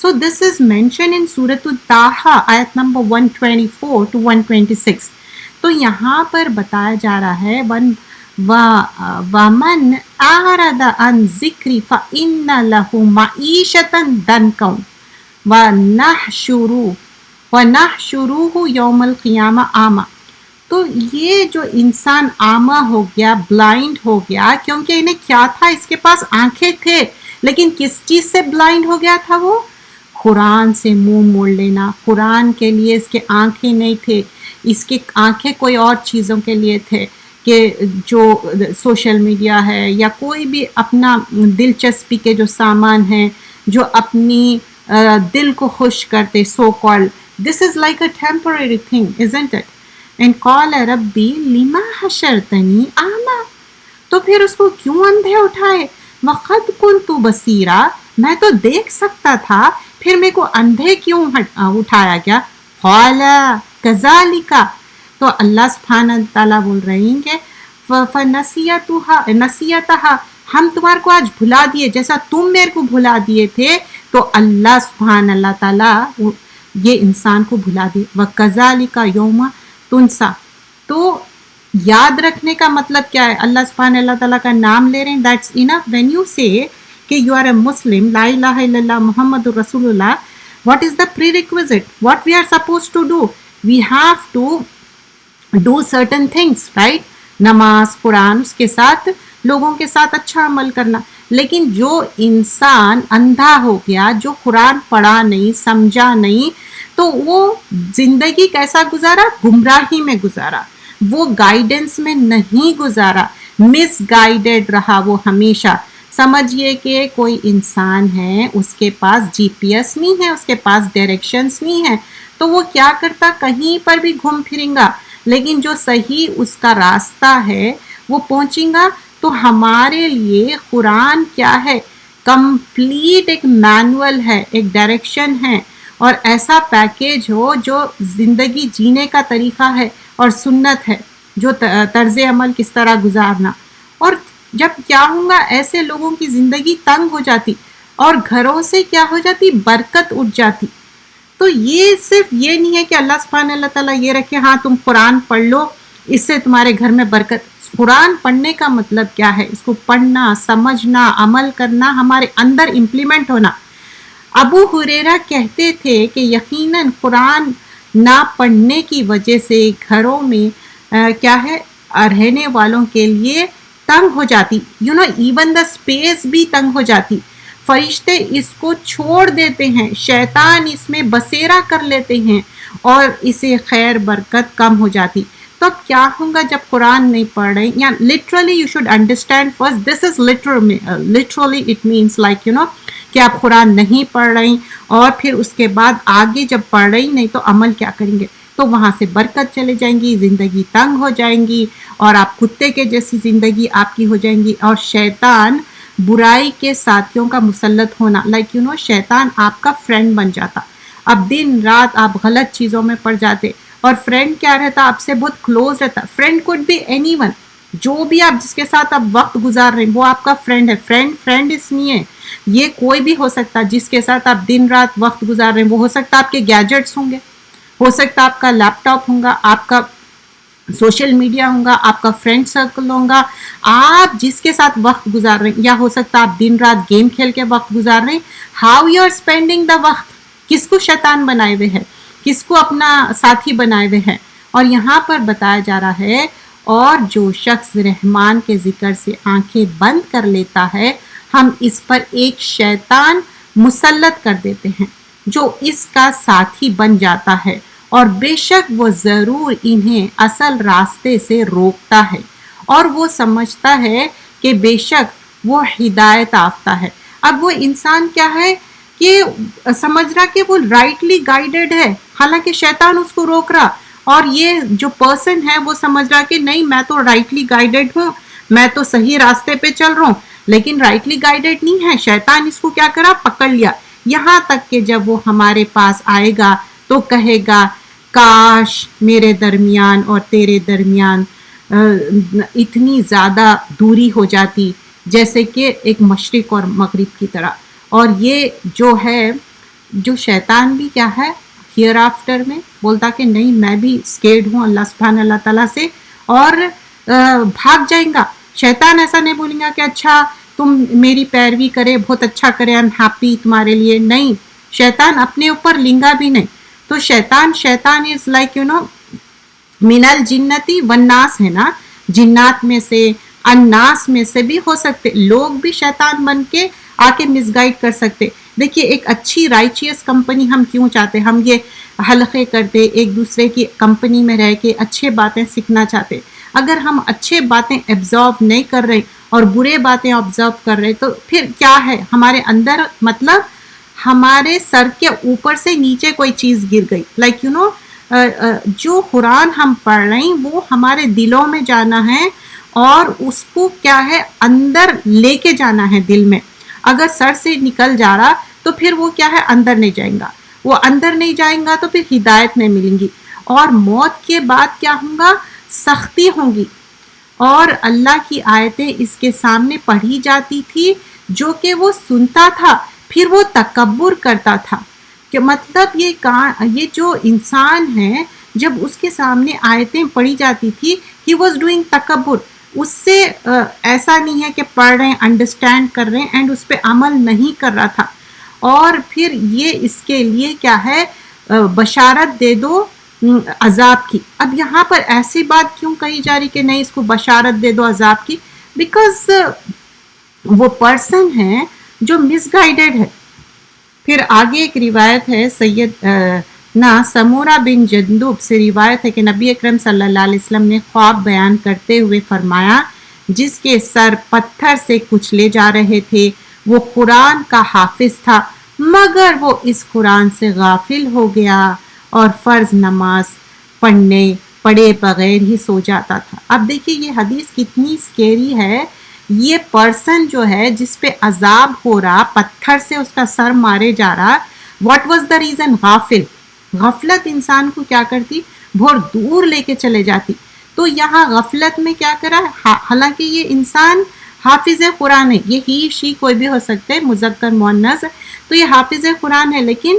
So this is mentioned in Surah Taha ayat number 124 to 126. تو یہاں پر بتایا جا رہا ہے وَمَنْ أَعْرَضَ عَنْ ذِكْرِي فَإِنَّ لَهُ مَعِيشَةً ضَنْكًا وَنَحْشُرُهُ يَوْمَ الْقِيَامَةِ أَعْمَى. تو یہ جو انسان اعمیٰ ہو گیا، بلائنڈ ہو گیا، کیونکہ انہیں کیا تھا، اس کے پاس آنکھیں تھے، لیکن کس چیز سے بلائنڈ ہو گیا تھا؟ وہ قرآن سے منہ موڑ لینا. قرآن کے لیے اس کے آنکھیں نہیں تھے، اس کے آنکھیں کوئی اور چیزوں کے لیے تھے، کہ جو سوشل میڈیا ہے یا کوئی بھی اپنا دلچسپی کے جو سامان ہیں جو اپنی دل کو خوش کرتے، so call this is like a temporary thing isn't it. And قال ربی لما حشرتنی اعمیٰ، تو پھر اس کو کیوں اندھے اٹھائے؟ وقد کنت بصیرا، میں تو دیکھ سکتا تھا، پھر میرے کو اندھے کیوں اٹھایا گیا؟ قال کذالک، تو اللہ سبحانہ تعالیٰ بول رہے ہیں کہ فنسیتها، ہم تمہارے کو آج بھلا دیے جیسا تم میرے کو بھلا دیے تھے، تو اللہ سبحانہ اللہ تعالیٰ یہ انسان کو بھلا دیے. وکذالک یوم تنسا، تو یاد رکھنے کا مطلب کیا ہے؟ اللہ سبحانہ اللہ تعالیٰ کا نام لے رہے ہیں، دیٹس انف. وین یو سے کہ یو آر اے مسلم، لا الہ الا اللہ محمد رسول اللہ، what is the prerequisite, what we are supposed to do? We have to do certain things, right? نماز، قرآن، اس کے ساتھ لوگوں کے ساتھ اچھا عمل کرنا. لیکن جو انسان اندھا ہو گیا، جو قرآن پڑھا نہیں، سمجھا نہیں، تو وہ زندگی کیسا گزارا؟ گمراہی میں گزارا، وہ گائیڈنس میں نہیں گزارا، مس گائیڈڈ رہا وہ ہمیشہ. سمجھئے کہ کوئی انسان ہے، اس کے پاس جی پی ایس نہیں ہے، اس کے پاس ڈائریکشنز نہیں ہے، تو وہ کیا کرتا؟ کہیں پر بھی گھوم پھریں گا، لیکن جو صحیح اس کا راستہ ہے وہ پہنچیں گا. تو ہمارے لیے قرآن کیا ہے؟ کمپلیٹ ایک مینول ہے، ایک ڈائریکشن ہے، اور ایسا پیکیج ہو جو زندگی جینے کا طریقہ ہے، اور سنت ہے جو طرز عمل کس طرح گزارنا. اور جب کیا ہوگا، ایسے لوگوں کی زندگی تنگ ہو جاتی اور گھروں سے کیا ہو جاتی؟ برکت اٹھ جاتی. تو یہ صرف یہ نہیں ہے کہ اللہ سبحانہ اللہ تعالیٰ یہ رکھے ہاں تم قرآن پڑھ لو، اس سے تمہارے گھر میں برکت. قرآن پڑھنے کا مطلب کیا ہے؟ اس کو پڑھنا، سمجھنا، عمل کرنا، ہمارے اندر امپلیمنٹ ہونا. ابو ہریرہ کہتے تھے کہ یقیناً قرآن نہ پڑھنے کی وجہ سے گھروں میں کیا ہے، رہنے والوں کے لیے تنگ ہو جاتی، ایون دا اسپیس بھی تنگ ہو جاتی. فرشتے اس کو چھوڑ دیتے ہیں، شیطان اس میں بسیرا کر لیتے ہیں، اور اسے خیر برکت کم ہو جاتی. تو اب کیا ہوگا جب قرآن نہیں پڑھ رہے؟ یا literally you should understand first, this is literally it means like کہ آپ قرآن نہیں پڑھ رہے، اور پھر اس کے بعد آگے جب پڑھ رہی نہیں تو عمل کیا کریں گے؟ تو وہاں سے برکت چلے جائیں گی، زندگی تنگ ہو جائیں گی، اور آپ کتے کے جیسی زندگی آپ کی ہو جائیں گی. اور شیطان برائی کے ساتھیوں کا مسلط ہونا، لائک شیطان آپ کا فرینڈ بن جاتا. اب دن رات آپ غلط چیزوں میں پڑ جاتے، اور فرینڈ کیا رہتا؟ آپ سے بہت کلوز رہتا. Friend could be anyone, جو بھی آپ جس کے ساتھ آپ وقت گزار رہے ہیں وہ آپ کا فرینڈ ہے. فرینڈ اس نہیں ہے، یہ کوئی بھی ہو سکتا جس کے ساتھ آپ دن رات وقت گزار رہے ہیں. وہ ہو سکتا آپ کے گیجٹس ہوں گے، ہو سکتا آپ کا لیپ ٹاپ ہوگا، آپ کا سوشل میڈیا ہوگا، آپ کا فرینڈ سرکل ہوگا، آپ جس کے ساتھ وقت گزار رہے ہیں. یا ہو سکتا آپ دن رات گیم کھیل کے وقت گزار رہے ہیں. ہاؤ یو آر اسپینڈنگ دا وقت، کس کو شیطان بنائے ہوئے ہے، کس کو اپنا ساتھی بنائے ہوئے ہیں. اور یہاں پر بتایا جا رہا ہے، اور جو شخص رحمان کے ذکر سے آنکھیں بند کر لیتا ہے، ہم اس پر ایک شیطان مسلط کر دیتے ہیں جو اس کا ساتھی بن جاتا ہے، اور بے شک وہ ضرور انہیں اصل راستے سے روکتا ہے، اور وہ سمجھتا ہے کہ بے شک وہ ہدایت یافتہ ہے. اب وہ انسان کیا ہے کہ سمجھ رہا کہ وہ رائٹلی گائیڈڈ ہے، حالانکہ شیطان اس کو روک رہا. اور یہ جو پرسن ہے وہ سمجھ رہا کہ نہیں، میں تو رائٹلی گائیڈڈ ہوں، میں تو صحیح راستے پہ چل رہا ہوں، لیکن رائٹلی گائیڈڈ نہیں ہے. شیطان اس کو کیا کرا؟ پکڑ لیا. یہاں تک کہ جب وہ ہمارے پاس آئے گا تو کہے گا کاش میرے درمیان اور تیرے درمیان اتنی زیادہ دوری ہو جاتی، جیسے کہ ایک مشرق اور مغرب کی طرح. اور یہ جو ہے جو شیطان بھی کیا ہے ہیئر آفٹر میں بولتا کہ نہیں میں بھی اسکیڈ ہوں اللہ تعالیٰ سے اور بھاگ جائیں گا. شیطان ایسا نہیں بولیں گا کہ اچھا تم میری پیروی کرے بہت اچھا کرے I'm happy تمہارے لیے. نہیں, شیطان اپنے اوپر لنگا بھی نہیں. تو شیطان از لائک من الجنتی والناس ہے نا, جنات میں سے الناس میں سے بھی ہو سکتے, لوگ بھی شیطان بن کے آ کے مس گائڈ کر سکتے. دیکھیے ایک اچھی رائچیس کمپنی ہم کیوں چاہتے, ہم یہ حلقے کرتے ایک دوسرے کی کمپنی میں رہ کے اچھے باتیں سیکھنا چاہتے. اگر ہم اچھے باتیں ایبزارو نہیں کر رہے اور برے باتیں آبزرو کر رہے تو پھر کیا ہے ہمارے اندر, مطلب ہمارے سر کے اوپر سے نیچے کوئی چیز گر گئی. لائک جو قرآن ہم پڑھ رہے ہیں وہ ہمارے دلوں میں جانا ہے اور اس کو کیا ہے اندر لے کے جانا ہے دل میں. اگر سر سے نکل جا رہا تو پھر وہ کیا ہے اندر نہیں جائیں گا, وہ اندر نہیں جائیں گا تو پھر ہدایت نہیں ملیں گی. اور موت کے بعد کیا ہوگا, سختی ہوں گی. اور اللہ کی آیتیں اس کے سامنے پڑھی جاتی تھی جو کہ وہ سنتا تھا پھر وہ تکبر کرتا تھا. کہ مطلب یہ جو انسان ہے جب اس کے سامنے آیتیں پڑھی جاتی تھی he was doing تکبر. اس سے ایسا نہیں ہے کہ پڑھ رہے ہیں انڈرسٹینڈ کر رہے ہیں اینڈ اس پہ عمل نہیں کر رہا تھا. اور پھر یہ اس کے لیے کیا ہے بشارت دے دو عذاب کی. اب یہاں پر ایسی بات کیوں کہی جا رہی کہ نہیں اس کو بشارت دے دو عذاب کی, بیکاز وہ پرسن ہے جو مس گائیڈڈ ہے. پھر آگے ایک روایت ہے سید سمورہ بن جندب سے روایت ہے کہ نبی اکرم صلی اللہ علیہ وسلم نے خواب بیان کرتے ہوئے فرمایا جس کے سر پتھر سے کچلے جا رہے تھے وہ قرآن کا حافظ تھا مگر وہ اس قرآن سے غافل ہو گیا اور فرض نماز پڑھے بغیر ہی سو جاتا تھا. اب دیکھیے یہ حدیث کتنی سکیری ہے. یہ پرسن جو ہے جس پہ عذاب ہو رہا, پتھر سے اس کا سر مارے جا رہا, واٹ واز دا ریزن؟ غفلت انسان کو کیا کرتی, بہت دور لے کے چلے جاتی. تو یہاں غفلت میں کیا کرا, حالانکہ یہ انسان حافظ قرآن ہے, یہ ہی شی کوئی بھی ہو سکتے مذکر مؤنث, تو یہ حافظ قرآن ہے, لیکن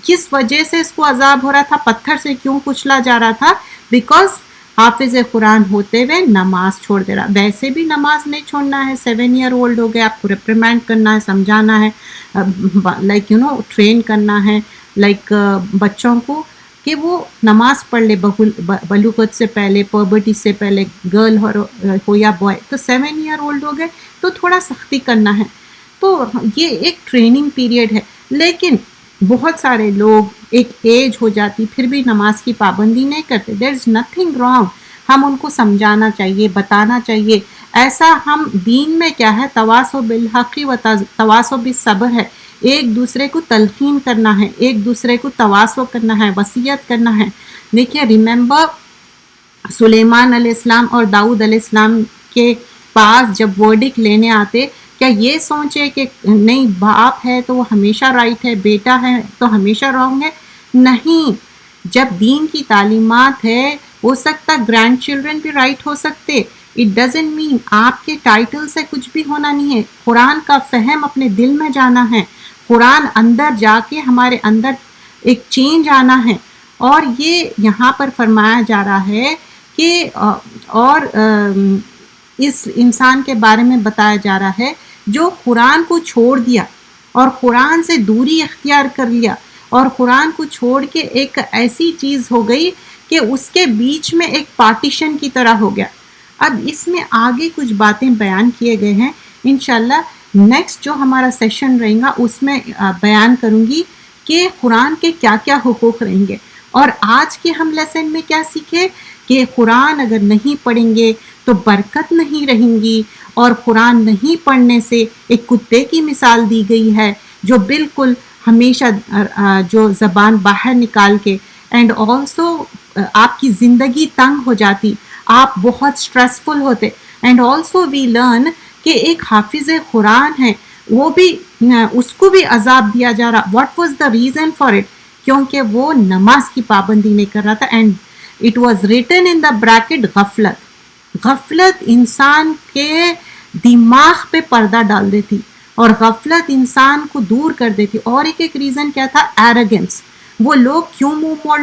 کس وجہ سے اس کو عذاب ہو رہا تھا, پتھر سے کیوں کچلا جا رہا تھا؟ بیکاز حافظ قرآن ہوتے ہوئے نماز چھوڑ دے رہا. ویسے بھی نماز نہیں چھوڑنا ہے, 7 ایئر اولڈ ہو گئے, آپ کو ریپریمینڈ کرنا ہے, سمجھانا ہے, لائک ٹرین کرنا ہے لائک بچوں کو کہ وہ نماز پڑھ لے بلوغت سے پہلے, پربرٹی سے پہلے, گرل ہو یا بوائے. تو 7 ایئر اولڈ ہو گئے تو تھوڑا سختی کرنا ہے. تو یہ ایک ٹریننگ پیریڈ ہے. لیکن بہت سارے لوگ ایک ایج ہو جاتی پھر بھی نماز کی پابندی نہیں کرتے. دیر از نتھنگ رانگ, ہم ان کو سمجھانا چاہیے, بتانا چاہیے. ایسا ہم دین میں کیا ہے, تواصو بالحق و تواصو بالصبر ہے. ایک دوسرے کو تلقین کرنا ہے, ایک دوسرے کو تواصو کرنا ہے, وصیت کرنا ہے. دیکھیے ریممبر سلیمان علیہ السلام اور داؤد علیہ السلام کے پاس جب ورڈکٹ لینے آتے, کیا یہ سوچے کہ نہیں باپ ہے تو وہ ہمیشہ رائٹ ہے, بیٹا ہے تو ہمیشہ رانگ ہے؟ نہیں. جب دین کی تعلیمات ہے ہو سکتا گرینڈ چلڈرن بھی رائٹ ہو سکتے. اٹ ڈزنٹ مین آپ کے ٹائٹل سے کچھ بھی ہونا نہیں ہے. قرآن کا فہم اپنے دل میں جانا ہے, قرآن اندر جا کے ہمارے اندر ایک چینج آنا ہے. اور یہ یہاں پر فرمایا جا رہا ہے کہ اور اس انسان کے بارے میں بتایا جا رہا ہے جو قرآن کو چھوڑ دیا اور قرآن سے دوری اختیار کر لیا اور قرآن کو چھوڑ کے ایک ایسی چیز ہو گئی کہ اس کے بیچ میں ایک پارٹیشن کی طرح ہو گیا. اب اس میں آگے کچھ باتیں بیان کیے گئے ہیں, انشاءاللہ نیکسٹ جو ہمارا سیشن رہیں گا اس میں بیان کروں گی کہ قرآن کے کیا کیا حقوق رہیں گے. اور آج کے ہم لیسن میں کیا سیکھے کہ قرآن اگر نہیں پڑھیں گے تو برکت نہیں رہیں گی, اور قرآن نہیں پڑھنے سے ایک کتے کی مثال دی گئی ہے جو بالکل ہمیشہ جو زبان باہر نکال کے, اینڈ آلسو آپ کی زندگی تنگ ہو جاتی, آپ بہت سٹریسفل ہوتے. اینڈ آلسو وی لرن کہ ایک حافظ قرآن ہے وہ بھی اس کو بھی عذاب دیا جا رہا. What was the reason for it? کیونکہ وہ نماز کی پابندی نہیں کر رہا تھا. And it was written in the bracket غفلت. غفلت انسان کے دماغ پہ پردہ ڈال دیتی. اور غفلت انسان کو دور کر دیتی. اور ایک ریزن کیا تھا؟ ایروگنس. وہ لوگ کیوں منہ موڑ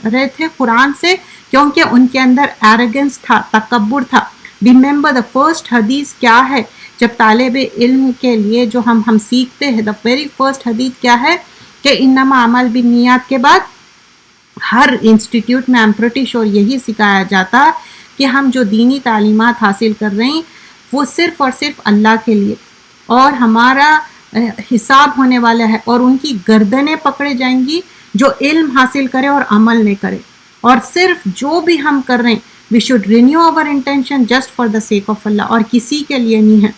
رہے تھے قرآن سے؟ کیونکہ ان کے اندر ایروگنس تھا، تکبر تھا. ریممبر دا فرسٹ حدیث کیا ہے جب طالب علم کے لیے جو ہم سیکھتے ہیں، دا ویری فرسٹ حدیث کیا ہے کہ انما عمل بالنیات کے بعد ہر انسٹیٹیوٹ میں I'm pretty sure یہی سکھایا جاتا کہ ہم جو دینی تعلیمات حاصل کر رہے ہیں وہ صرف اور صرف اللہ کے لیے، اور ہمارا حساب ہونے والا ہے، اور ان کی گردنیں پکڑے جائیں گی جو علم حاصل کرے اور عمل نہیں کرے. اور صرف جو بھی ہم کر رہے ہیں we should renew our intention just for the sake of Allah، اور کسی کے لیے نہیں ہے.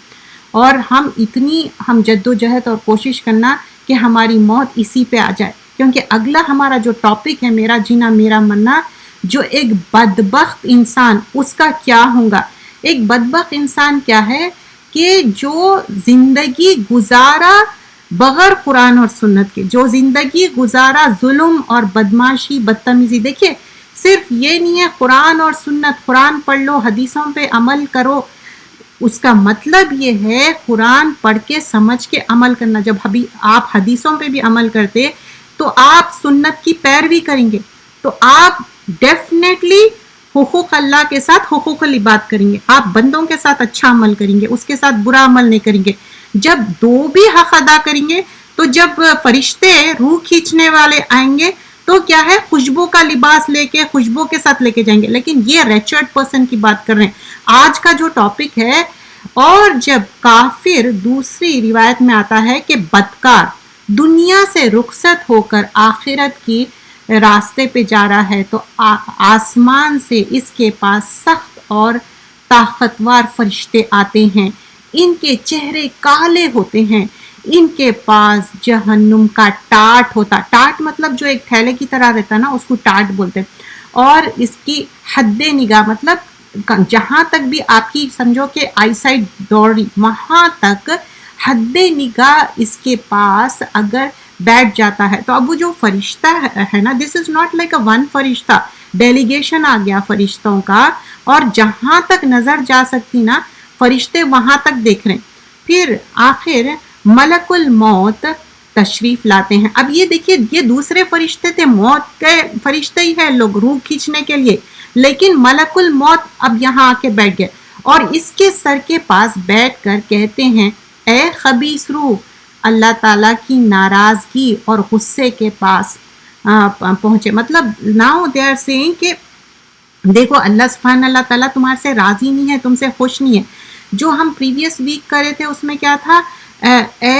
اور ہم جد و جہد اور کوشش کرنا کہ ہماری موت اسی پہ آ جائے. کیونکہ اگلا ہمارا جو ٹاپک ہے میرا جینا میرا مرنا، جو ایک بدبخت انسان اس کا کیا ہوگا. ایک بدبخت انسان کیا ہے کہ جو زندگی گزارا بغیر قرآن اور سنت کے، جو زندگی گزارا ظلم اور بدماشی بدتمیزی. دیکھیے صرف یہ نہیں ہے قرآن اور سنت، قرآن پڑھ لو، حدیثوں پہ عمل کرو. اس کا مطلب یہ ہے قرآن پڑھ کے سمجھ کے عمل کرنا. جب آپ حدیثوں پہ بھی عمل کرتے تو آپ سنت کی پیروی کریں گے، تو آپ ڈیفینیٹلی حقوق اللہ کے ساتھ حقوق العباد کریں گے. آپ بندوں کے ساتھ اچھا عمل کریں گے، اس کے ساتھ برا عمل نہیں کریں گے. جب دو بھی حق ادا کریں گے تو جب فرشتے روح کھینچنے والے آئیں گے تو کیا ہے، خوشبو کا لباس لے کے خوشبو کے ساتھ لے کے جائیں گے. لیکن یہ ریچرڈ پرسن کی بات کر رہے ہیں آج کا جو ٹاپک ہے. اور جب کافر، دوسری روایت میں آتا ہے کہ بدکار دنیا سے رخصت ہو کر آخرت کی راستے پہ جا رہا ہے تو آسمان سے اس کے پاس سخت اور طاقتور فرشتے آتے ہیں. ان کے چہرے کالے ہوتے ہیں، ان کے پاس جہنم کا ٹاٹ ہوتا. ٹاٹ مطلب جو ایک تھیلے کی طرح رہتا نا، اس کو ٹاٹ بولتے ہیں. اور اس کی حد نگاہ مطلب جہاں تک بھی آپ کی سمجھو کہ آئی سائٹ دوڑی، وہاں تک حد نگاہ اس کے پاس اگر بیٹھ جاتا ہے. تو اب وہ جو فرشتہ ہے نا، this is not like a one فرشتہ، ڈیلیگیشن آ گیا فرشتوں کا. اور جہاں تک نظر جا سکتی نا، فرشتے وہاں تک دیکھ رہے ہیں. پھر آخر ملک الموت تشریف لاتے ہیں. اب یہ دیکھیے، یہ دوسرے فرشتے تھے، موت کے فرشتے ہی ہیں لوگ روح کھینچنے کے لیے، لیکن ملک الموت اب یہاں آ کے بیٹھ گئے اور اس کے سر کے پاس بیٹھ کر کہتے ہیں اے خبیث روح، اللہ تعالیٰ کی ناراضگی اور غصے کے پاس پہنچے. مطلب ناؤ دے آر سیئنگ کہ دیکھو اللہ سبحانہ اللہ تعالیٰ تمہارے سے راضی نہیں ہے، تم سے خوش نہیں ہے. جو ہم پریویس ویک کرے تھے اس میں کیا تھا، اے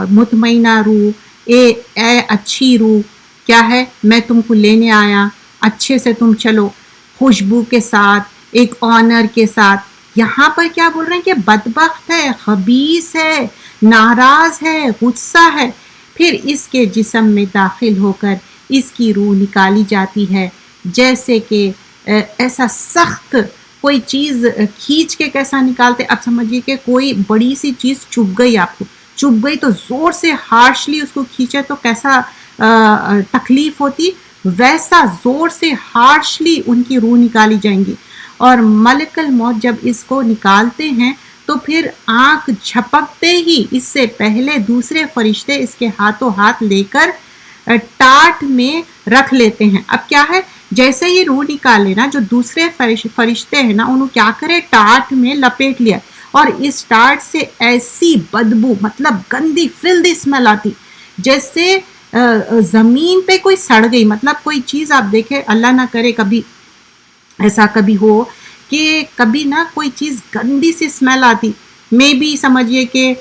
مطمئنہ روح، اے اچھی روح، کیا ہے، میں تم کو لینے آیا، اچھے سے تم چلو، خوشبو کے ساتھ، ایک آنر کے ساتھ. یہاں پر کیا بول رہے ہیں کہ بدبخت ہے، خبیث ہے، ناراض ہے، غصہ ہے. پھر اس کے جسم میں داخل ہو کر اس کی روح نکالی جاتی ہے، جیسے کہ ایسا سخت کوئی چیز کھینچ کے کیسا نکالتے. اب سمجھیے کہ کوئی بڑی سی چیز چبھ گئی، آپ کو چبھ گئی تو زور سے ہارشلی اس کو کھینچے تو کیسا تکلیف ہوتی، ویسا زور سے ہارشلی ان کی روح نکالی جائیں گی. اور ملک الموت جب اس کو نکالتے ہیں تو پھر آنکھ جھپکتے ہی اس سے پہلے دوسرے فرشتے اس کے ہاتھوں ہاتھ لے کر ٹاٹ میں رکھ لیتے ہیں. اب کیا ہے، جیسے ہی روح نکالے نا، جو دوسرے فرشتے ہیں نا، انہوں کیا کرے، ٹاٹ میں لپیٹ لیا. اور اس ٹاٹ سے ایسی بدبو، مطلب گندی فلدی اسمیل آتی، جیسے زمین پہ کوئی سڑ گئی. مطلب کوئی چیز آپ دیکھیں، اللہ نہ کرے کبھی ایسا کبھی ہو کہ کبھی نا کوئی چیز گندی سی اسمیل آتی. میں بھی سمجھیے کہ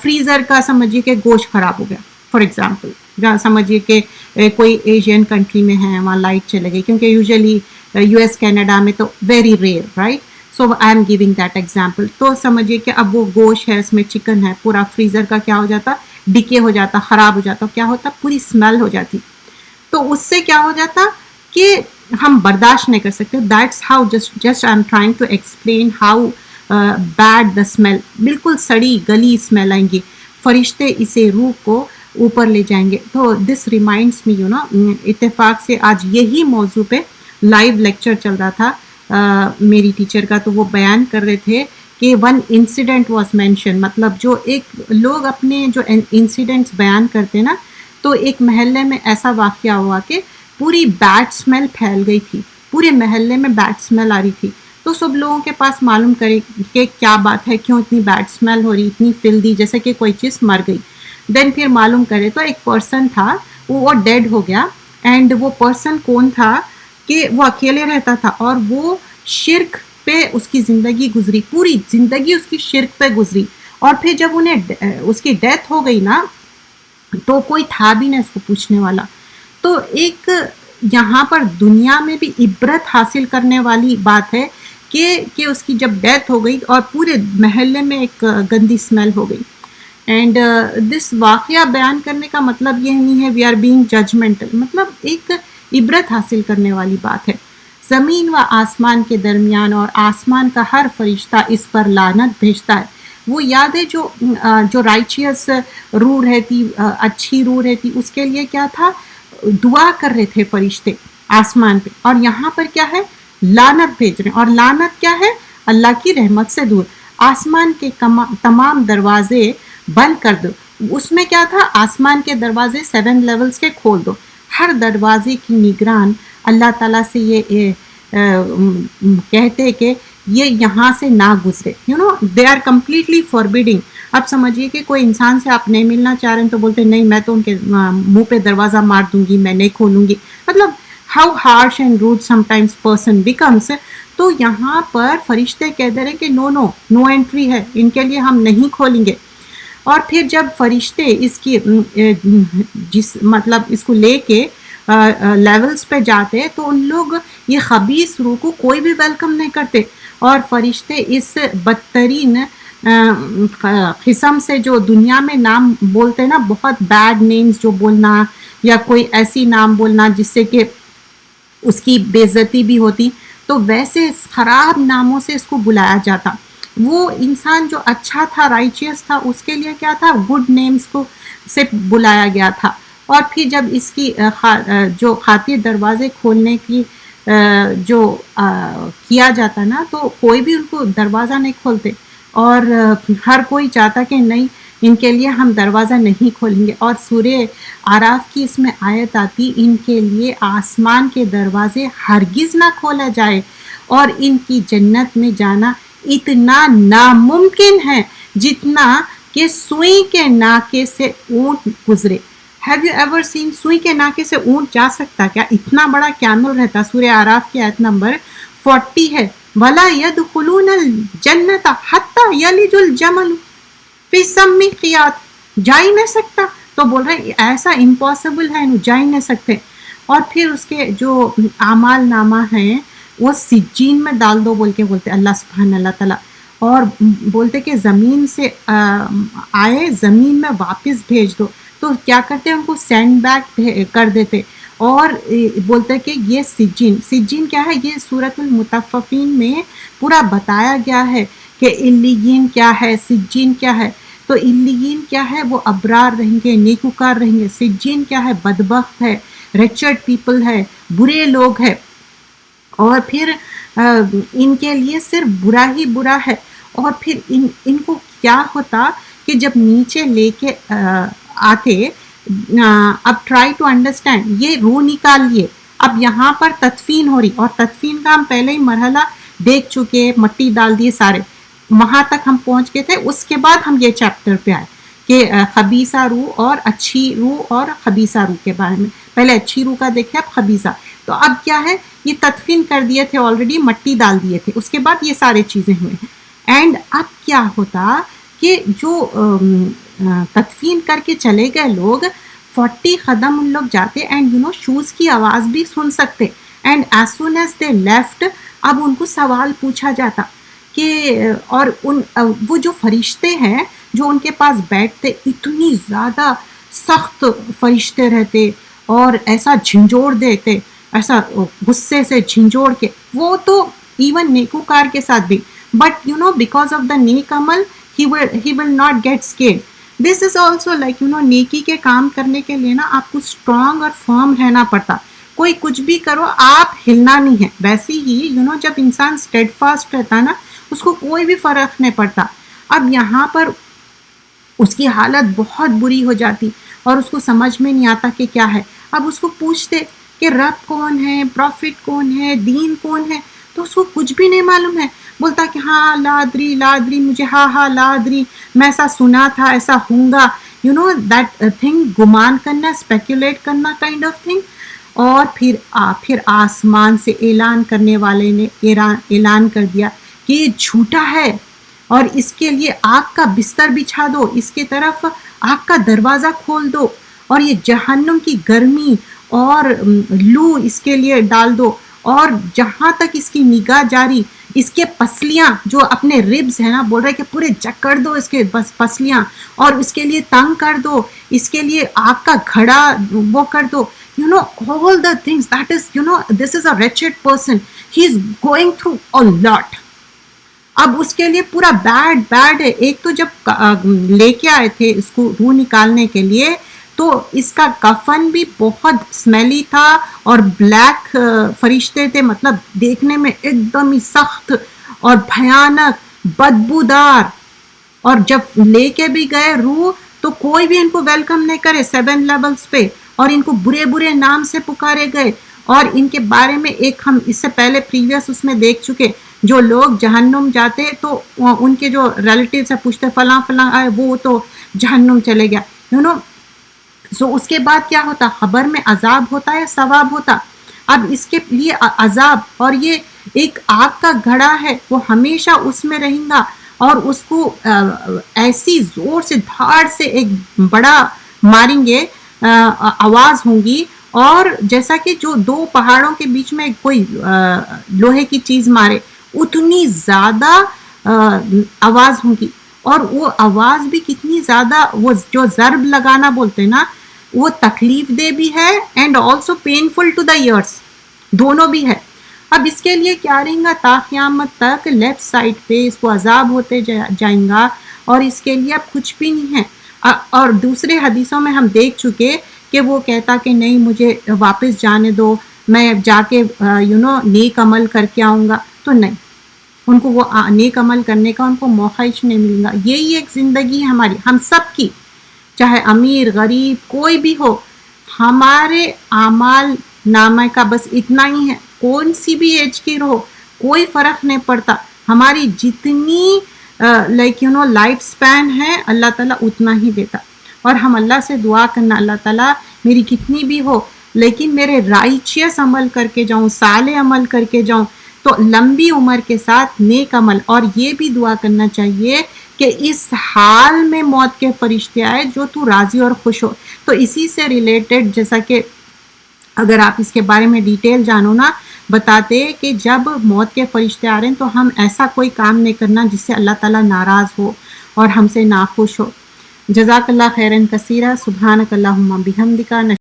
فریزر کا سمجھیے کہ گوشت خراب ہو گیا فار ایگزامپل، جہاں سمجھیے کہ کوئی ایشین کنٹری میں ہے، وہاں لائٹ چلے گئی، کیونکہ یوزلی یو ایس کینیڈا میں تو very rare, right. So I am giving that example. تو سمجھیے کہ اب وہ گوشت ہے، اس میں چکن ہے، پورا فریزر کا کیا ہو جاتا، ڈکے ہو جاتا، خراب ہو جاتا. کیا ہوتا، پوری اسمیل ہو جاتی. تو اس سے کیا ہو جاتا کہ ہم برداشت نہیں کر سکتے. That's how just I am trying to explain how bad the smell. بالکل سڑی گلی اسمیل آئیں گی. فرشتے اسے روح کو اوپر لے جائیں گے. تو دس ریمائنڈس می یو نو، اتفاق سے آج یہی موضوع پہ لائیو لیکچر چل رہا تھا میری ٹیچر کا. تو وہ بیان کر رہے تھے کہ ون انسیڈنٹ واز مینشن، مطلب جو ایک لوگ اپنے جو انسیڈنٹس بیان کرتے نا، تو ایک محلے میں ایسا واقعہ ہوا کہ پوری بیڈ اسمیل پھیل گئی تھی، پورے محلے میں بیڈ اسمیل آ رہی تھی، تو سب لوگوں کے پاس معلوم کرے کہ کیا بات ہے، کیوں اتنی بیڈ اسمیل ہو رہی، اتنی فلدی، جیسے کہ کوئی چیز مر گئی. دین پھر معلوم کرے تو ایک پرسن تھا، وہ ڈیڈ ہو گیا. اینڈ وہ پرسن کون تھا کہ وہ اکیلے رہتا تھا اور وہ شرک پہ اس کی زندگی گزری، پوری زندگی اس کی شرک پہ گزری. اور پھر جب اس کی ڈیتھ ہو گئی نا، تو کوئی تھا بھی نہیں اس کو پوچھنے والا. تو ایک یہاں پر دنیا میں بھی عبرت حاصل کرنے والی بات ہے کہ اس کی جب ڈیتھ ہو گئی اور پورے محلے میں ایک گندی اسمیل ہو گئی. اینڈ دس واقعہ بیان کرنے کا مطلب یہ نہیں ہے وی آر بینگ ججمنٹل، مطلب ایک عبرت حاصل کرنے والی بات ہے. زمین و آسمان کے درمیان اور آسمان کا ہر فرشتہ اس پر لعنت بھیجتا ہے. وہ یاد ہے جو رائچیس روح رہتی، اچھی روح رہتی، اس کے لیے کیا تھا، دعا کر رہے تھے فرشتے آسمان پہ، اور یہاں پر کیا ہے، لعنت بھیج رہے ہیں. اور لعنت کیا ہے، اللہ کی رحمت سے دور. آسمان کے تمام دروازے بند کر دو. اس میں کیا تھا، آسمان کے دروازے 7 لیولز کے کھول دو. ہر دروازے کی نگران اللہ تعالیٰ سے یہ کہتے کہ یہ یہاں سے نہ گزرے. They are completely forbidding. اب سمجھیے کہ کوئی انسان سے آپ نہیں ملنا چاہ رہے ہیں تو بولتے نہیں، میں تو ان کے منہ پہ دروازہ مار دوں گی، میں نہیں کھولوں گی. مطلب how harsh and road some times person becomes. تو یہاں پر فرشتے کہہ دے رہے کہ نو انٹری ہے، ان کے لیے ہم نہیں کھولیں گے. اور پھر جب فرشتے مطلب اس کو لے کے لیولز پہ جاتے تو ان لوگ یہ خبیث روح کو کوئی بھی ویلکم نہیں کرتے. اور فرشتے اس بدترین قسم سے جو دنیا میں نام بولتے نا، بہت بیڈ نیمز جو بولنا، یا کوئی ایسی نام بولنا جس سے کہ اس کی بے عزتی بھی ہوتی، تو ویسے خراب ناموں سے اس کو بلایا جاتا. وہ انسان جو اچھا تھا، رائچیس تھا، اس کے لیے کیا تھا، گڈ نیمز کو سے بلایا گیا تھا. اور پھر جب اس کی جو خاطر دروازے کھولنے کی جو کیا جاتا نا، تو کوئی بھی ان کو دروازہ نہیں کھولتے، اور ہر کوئی چاہتا کہ نہیں، ان کے لیے ہم دروازہ نہیں کھولیں گے. اور سورہ اعراف کی اس میں آیت آتی، ان کے لیے آسمان کے دروازے ہرگز نہ کھولا جائے اور ان کی جنت میں جانا اتنا ناممکن ہے جتنا کہ سوئی کے ناکے سے اونٹ گزرے. ہیو یو ایور سین سوئی کے ناکے سے اونٹ جا سکتا کیا؟ اتنا بڑا کیمل رہتا. سورہ اعراف کی آیت نمبر 40 ہے، وَلَا يَدْخُلُونَ الْجَنَّةَ حَتَّى يَلِجُ الْجَمَلُ فِي السَّمِّ الْخِيَاطِ. جا ہی نہیں سکتا. تو بول رہے ہیں ایسا امپاسبل ہے، جا ہی نہیں سکتے. اور پھر اس کے جو اعمال نامہ ہیں وہ سجین میں ڈال دو بول کے بولتے اللہ سبحانہ اللہ تعالیٰ. اور بولتے کہ زمین سے آئے، زمین میں واپس بھیج دو. تو کیا کرتے ہیں، ان کو سینڈ بیک کر دیتے. اور بولتے کہ یہ سجین کیا ہے، یہ سورۃ المطففین میں پورا بتایا گیا ہے کہ علیین کیا ہے، سجین کیا ہے. تو علیین کیا ہے، وہ ابرار رہیں گے، نیکوکار رہیں گے. سجین کیا ہے، بدبخت ہے، ریچرڈ پیپل ہے، برے لوگ ہیں. اور پھر ان کے لیے صرف برا ہی برا ہے. اور پھر ان کو کیا ہوتا کہ جب نیچے لے کے آتے، اب ٹرائی ٹو انڈرسٹینڈ، یہ روح نکال لیے، اب یہاں پر تدفین ہو رہی، اور تدفین کا ہم پہلے ہی مرحلہ دیکھ چکے، مٹی ڈال دیے سارے، وہاں تک ہم پہنچ گئے تھے. اس کے بعد ہم یہ چیپٹر پہ آئے کہ خبیثہ روح اور اچھی روح اور خبیثہ روح کے بارے میں. پہلے اچھی روح کا دیکھے، اب خبیثہ. تو اب کیا ہے، یہ تدفین کر دیے تھے آلریڈی، مٹی ڈال دیے تھے، اس کے بعد یہ سارے چیزیں ہوئے. اینڈ اب کیا ہوتا کہ جو تدفین کر کے چلے گئے لوگ 40 قدم ان لوگ جاتے، اینڈ شوز کی آواز بھی سن سکتے. And as soon as they left, اب ان کو سوال پوچھا جاتا کہ، اور وہ جو فرشتے ہیں جو ان کے پاس بیٹھتے، اتنی زیادہ سخت فرشتے رہتے اور ایسا جھنجھوڑ دیتے، ایسا غصے سے جھنجھوڑ کے. وہ تو ایون نیکوکار کے ساتھ بھی، بٹ بیکاز آف دا نیک عمل he will not get scared. This is also like نیکی کے کام کرنے کے لیے نا آپ کو اسٹرانگ اور فرم رہنا پڑتا. کوئی کچھ بھی کرو، آپ ہلنا نہیں ہے. ویسے ہی جب انسان اسٹیڈ فاسٹ رہتا نا، اس کو کوئی بھی فرق نہیں پڑتا. اب یہاں پر اس کی حالت بہت بری ہو جاتی اور اس کو سمجھ میں نہیں آتا کہ کیا ہے. اب اس کو پوچھتے کہ رب کون ہے، پروفٹ کون ہے، دین کون ہے، تو اس کو کچھ بھی نہیں معلوم ہے. بولتا کہ ہاں لادری لادری، مجھے ہاں لادری، میں ایسا سنا تھا، ایسا ہوں گا، دیٹ تھنگ، گمان کرنا، اسپیکولیٹ کرنا کائنڈ آف تھنگ. اور پھر آسمان سے اعلان کرنے والے نے اعلان کر دیا کہ یہ جھوٹا ہے اور اس کے لیے آگ کا بستر بچھا دو، اس کے طرف آگ کا دروازہ کھول دو اور یہ جہنم کی گرمی اور لو اس کے لیے ڈال دو، اور جہاں تک اس کی نگاہ جاری اس کے پسلیاں جو اپنے ریبز ہیں نا، بول رہے کہ پورے جکڑ دو اس کے پسلیاں اور اس کے لیے تنگ کر دو، اس کے لیے آگ کا گھڑا وہ کر دو. All the things, that is, this is a wretched person. He is going through a lot. اب اس کے لیے پورا بیڈ ہے. ایک تو جب لے کے آئے تھے اس کو روح نکالنے کے لیے، تو اس کا کفن بھی بہت سمیلی تھا اور بلیک فرشتے تھے، مطلب دیکھنے میں ایک دم ہی سخت اور بھیانک بدبودار. اور جب لے کے بھی گئے روح تو کوئی بھی ان کو ویلکم نہیں کرے 7 لیولز پہ، اور ان کو برے نام سے پکارے گئے. اور ان کے بارے میں ایک ہم اس سے پہلے پریویس اس میں دیکھ چکے، جو لوگ جہنم جاتے تو ان کے جو ریلیٹیو سے پوچھتے فلاں آئے، وہ تو جہنم چلے گیا. سو اس کے بعد کیا ہوتا؟ خبر میں عذاب ہوتا یا ثواب ہوتا؟ اب اس کے لیے عذاب، اور یہ ایک آگ کا گھڑا ہے، وہ ہمیشہ اس میں رہیں گا، اور اس کو ایسی زور سے دھاڑ سے ایک بڑا ماریں گے، آواز ہوں گی، اور جیسا کہ جو 2 پہاڑوں کے بیچ میں کوئی لوہے کی چیز مارے، اتنی زیادہ آواز ہوں گی. اور وہ آواز بھی کتنی زیادہ، وہ جو ضرب لگانا بولتے نا، وہ تکلیف دہ بھی ہے and also painful to the ears, دونوں بھی ہے. اب اس کے لیے کیا رہیں گا؟ تا قیامت تک لیفٹ سائڈ پہ اس کو عذاب ہوتے جائیں گا، اور اس کے لیے اب کچھ بھی نہیں ہے. اور دوسرے حدیثوں میں ہم دیکھ چکے کہ وہ کہتا کہ نہیں مجھے واپس جانے دو، میں جا کے نیک عمل کر کے آؤں گا. تو نہیں، ان کو وہ نیک عمل کرنے کا ان کو موقع ہی نہیں ملے گا. یہی ایک زندگی ہے ہماری، ہم سب کی، چاہے امیر غریب کوئی بھی ہو، ہمارے اعمال نامہ کا بس اتنا ہی ہے. کون سی بھی ایج کی رہو، کوئی فرق نہیں پڑتا. ہماری جتنی لائف سپین ہے اللہ تعالیٰ اتنا ہی دیتا. اور ہم اللہ سے دعا کرنا، اللہ تعالیٰ میری کتنی بھی ہو لیکن میرے رائچیس عمل کر کے جاؤں، صالح عمل کر کے جاؤں، تو لمبی عمر کے ساتھ نیک عمل. اور یہ بھی دعا کرنا چاہیے کہ اس حال میں موت کے فرشتے آئے جو تو راضی اور خوش ہو. تو اسی سے ریلیٹڈ، جیسا کہ اگر آپ اس کے بارے میں ڈیٹیل جانو نا، بتاتے کہ جب موت کے فرشتے آ رہے ہیں تو ہم ایسا کوئی کام نہیں کرنا جس سے اللہ تعالیٰ ناراض ہو اور ہم سے ناخوش ہو. جزاک اللہ خیرن کثیرہ. سبحانک اللہم بحمدک.